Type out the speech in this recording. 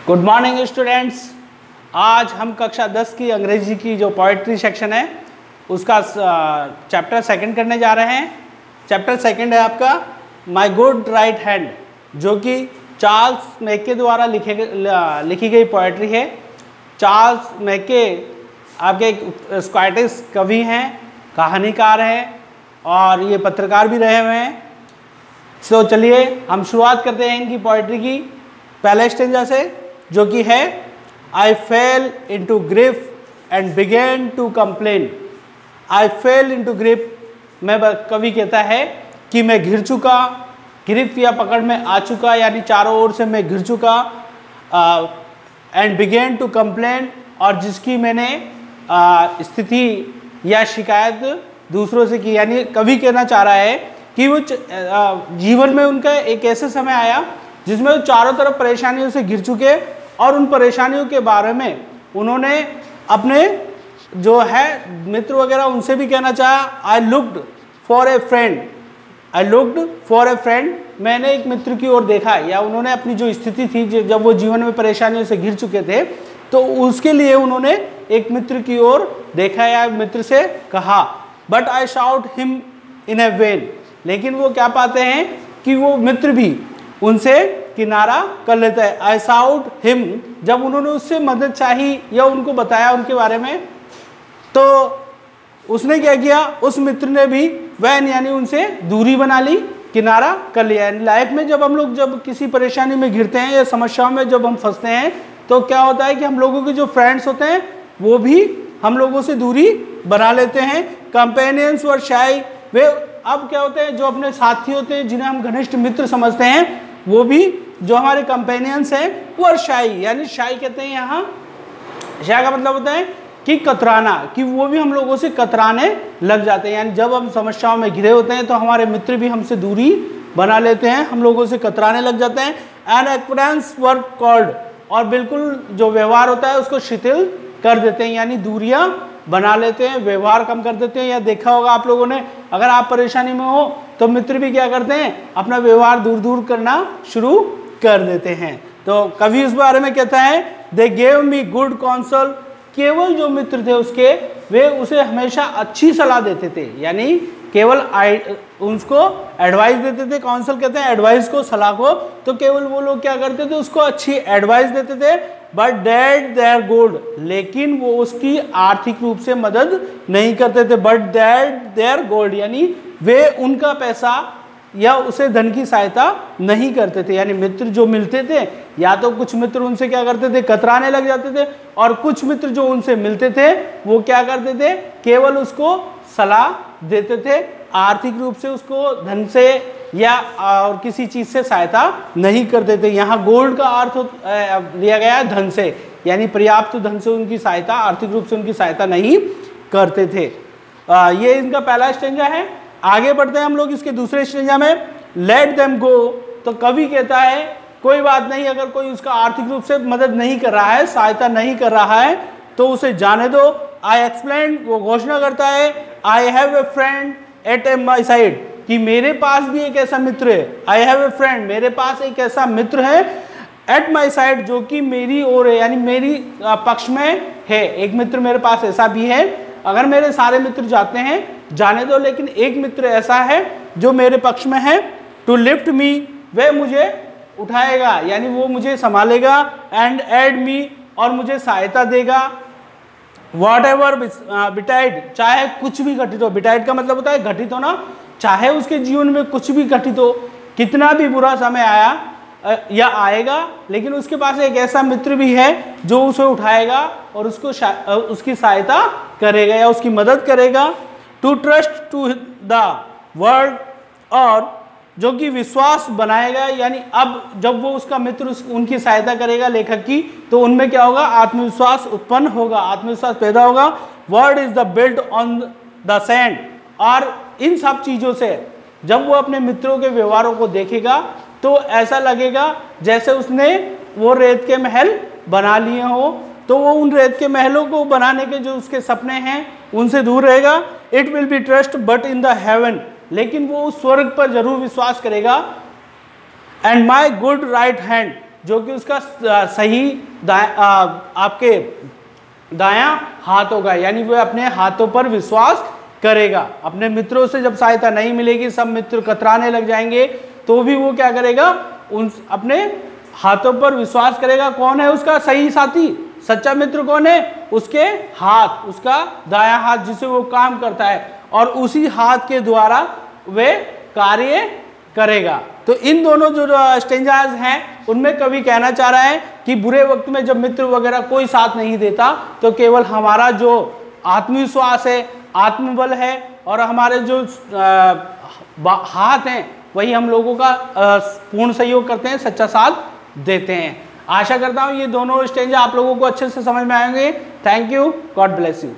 Good morning students. आज हम कक्षा 10 की अंग्रेजी की जो पोइट्री सेक्शन है उसका चैप्टर सेकंड करने जा रहे हैं। चैप्टर सेकंड है आपका माय गुड राइट हैंड, जो कि चार्ल्स मैके द्वारा लिखी गई पोइट्री है। चार्ल्स मैके आपके एक स्कॉटिश कवि हैं, कहानीकार हैं और ये पत्रकार भी रहे हुए हैं। तो चलिए हम शुरुआत करते हैं इनकी पोइट्री की पहले स्टेंजा से, जो कि है I fell into grief and begin to complain. I fell into grip में कवि कहता है कि मैं घिर चुका, गिरफ्त या पकड़ में आ चुका, यानी चारों ओर से मैं घिर चुका। एंड बिगेन टू कंप्लेन, और जिसकी मैंने स्थिति या शिकायत दूसरों से की। यानी कवि कहना चाह रहा है कि वो जीवन में उनका एक ऐसा समय आया जिसमें वो चारों तरफ परेशानियों से घिर चुके और उन परेशानियों के बारे में उन्होंने अपने जो है मित्र वगैरह उनसे भी कहना चाहा। I looked for a friend, I looked for a friend, मैंने एक मित्र की ओर देखा। या उन्होंने अपनी जो स्थिति थी जब वो जीवन में परेशानियों से घिर चुके थे, तो उसके लिए उन्होंने एक मित्र की ओर देखा या मित्र से कहा। But I shout him in A when, लेकिन वो क्या पाते हैं कि वो मित्र भी उनसे किनारा कर लेता है। आई शाउट हिम, जब उन्होंने उससे मदद चाही या उनको बताया उनके बारे में, तो उसने क्या किया, उस मित्र ने भी वैन यानी उनसे दूरी बना ली, किनारा कर लिया। यानी लाइफ में जब हम लोग जब किसी परेशानी में घिरते हैं या समस्याओं में जब हम फंसते हैं, तो क्या होता है कि हम लोगों के जो फ्रेंड्स होते हैं वो भी हम लोगों से दूरी बना लेते हैं। कंपेनियंस वर शाई, वे अब क्या होते हैं, जो अपने साथी होते हैं जिन्हें हम घनिष्ठ मित्र समझते हैं, वो भी जो हमारे कंपेनियंस हैं वो शाई, यानी शाई कहते हैं यहाँ, शाई का मतलब होता है कि कतराना, कि वो भी हम लोगों से कतराने लग जाते हैं। यानी जब हम समस्याओं में घिरे होते हैं तो हमारे मित्र भी हमसे दूरी बना लेते हैं, हम लोगों से कतराने लग जाते हैं। एंड एक्वेरेंस वर कॉल्ड, और बिल्कुल जो व्यवहार होता है उसको शिथिल कर देते हैं, यानी दूरियां बना लेते हैं, व्यवहार कम कर देते हैं। या देखा होगा आप लोगों ने, अगर आप परेशानी में हो तो मित्र भी क्या करते हैं, अपना व्यवहार दूर दूर करना शुरू कर देते हैं। तो कवि इस बारे में कहता है they gave me good counsel, केवल जो मित्र थे उसके वे उसे हमेशा अच्छी सलाह देते थे, यानी केवल उसको एडवाइस देते थे। काउंसिल कहते हैं एडवाइस को, सलाह को, तो केवल वो लोग क्या करते थे, उसको अच्छी एडवाइस देते थे। But that they are good, लेकिन वो उसकी आर्थिक रूप से मदद नहीं करते थे। But that they are good, यानी वे उनका पैसा या उसे धन की सहायता नहीं करते थे। यानी मित्र जो मिलते थे, या तो कुछ मित्र उनसे क्या करते थे, कतराने लग जाते थे, और कुछ मित्र जो उनसे मिलते थे वो क्या करते थे, केवल उसको सलाह देते थे, आर्थिक रूप से उसको धन से या और किसी चीज से सहायता नहीं करते थे। यहाँ गोल्ड का अर्थ लिया गया है धन से, यानी पर्याप्त धन से उनकी सहायता, आर्थिक रूप से उनकी सहायता नहीं करते थे। ये इनका पहला स्टेंजा है। आगे बढ़ते हैं हम लोग इसके दूसरे स्टेंजा में, लेट देम गो। तो कवि कहता है कोई बात नहीं, अगर कोई उसका आर्थिक रूप से मदद नहीं कर रहा है, सहायता नहीं कर रहा है, तो उसे जाने दो। आई एक्सप्लेन, वो घोषणा करता है I have a friend at my side, कि मेरे पास भी एक ऐसा मित्र है। आई हैव ए फ्रेंड, मेरे पास एक ऐसा मित्र है, एट माई साइड, जो कि मेरी ओर है, यानी मेरी पक्ष में है। एक मित्र मेरे पास ऐसा भी है, अगर मेरे सारे मित्र जाते हैं जाने दो, लेकिन एक मित्र ऐसा है जो मेरे पक्ष में है। टू लिफ्ट मी, वह मुझे उठाएगा, यानी वो मुझे संभालेगा। एंड एड मी, और मुझे सहायता देगा। वॉट एवर बिटाइड, चाहे कुछ भी घटित हो, बिटाइड का मतलब होता है घटित होना, चाहे उसके जीवन में कुछ भी घटित हो, कितना भी बुरा समय आया या आएगा, लेकिन उसके पास एक ऐसा मित्र भी है जो उसे उठाएगा और उसको उसकी सहायता करेगा या उसकी मदद करेगा। To trust to the world, और जो कि विश्वास बनाएगा, यानी अब जब वो उसका मित्र उनकी सहायता करेगा लेखक की, तो उनमें क्या होगा, आत्मविश्वास उत्पन्न होगा, आत्मविश्वास पैदा होगा। Word is the built on the sand, और इन सब चीज़ों से जब वो अपने मित्रों के व्यवहारों को देखेगा तो ऐसा लगेगा जैसे उसने वो रेत के महल बना लिए हो। तो वो उन रेत के महलों को बनाने के जो उसके सपने हैं उनसे दूर रहेगा। It will be trust but in the haven, लेकिन वो उस स्वर्ग पर जरूर विश्वास करेगा। And my good right hand, जो कि उसका सही आपके दायां हाथ होगा, यानी वह अपने हाथों पर विश्वास करेगा। अपने मित्रों से जब सहायता नहीं मिलेगी, सब मित्र कतराने लग जाएंगे, तो भी वो क्या करेगा, उन अपने हाथों पर विश्वास करेगा। कौन है उसका सही साथी, सच्चा मित्र कौन है, उसके हाथ, उसका दायां हाथ जिसे वो काम करता है, और उसी हाथ के द्वारा वे कार्य करेगा। तो इन दोनों जो स्टेंजाज हैं उनमें कवि कहना चाह रहा है कि बुरे वक्त में जब मित्र वगैरह कोई साथ नहीं देता, तो केवल हमारा जो आत्मविश्वास है, आत्मबल है, और हमारे जो हाथ हैं वही हम लोगों का पूर्ण सहयोग करते हैं, सच्चा साथ देते हैं। आशा करता हूँ ये दोनों स्टेंजा आप लोगों को अच्छे से समझ में आएंगे। Thank you, God bless you.